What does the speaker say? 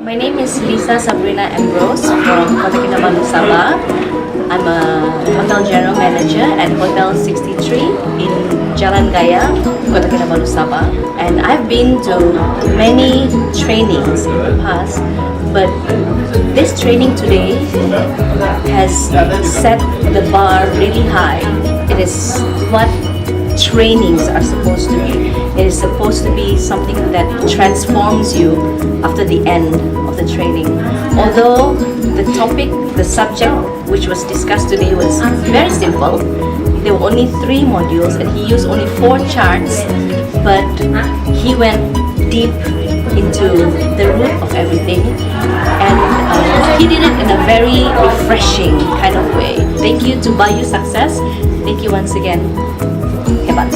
My name is Lisa Sabrina Ambrose from Kota Kinabalu, Sabah. I'm a hotel general manager at Hotel 63 in Jalan Gaya, Kota Kinabalu, Sabah. And I've been to many trainings in the past, but this training today has set the bar really high. It is what trainings are supposed to be. It is supposed to be something that transforms you after the end of the training. Although the topic, the subject which was discussed today was very simple, there were only 3 modules and he used only 4 charts, but he went deep into the root of everything, and he did it in a very refreshing kind of way. Thank you to Bayu Success. Thank you once again. Hebat.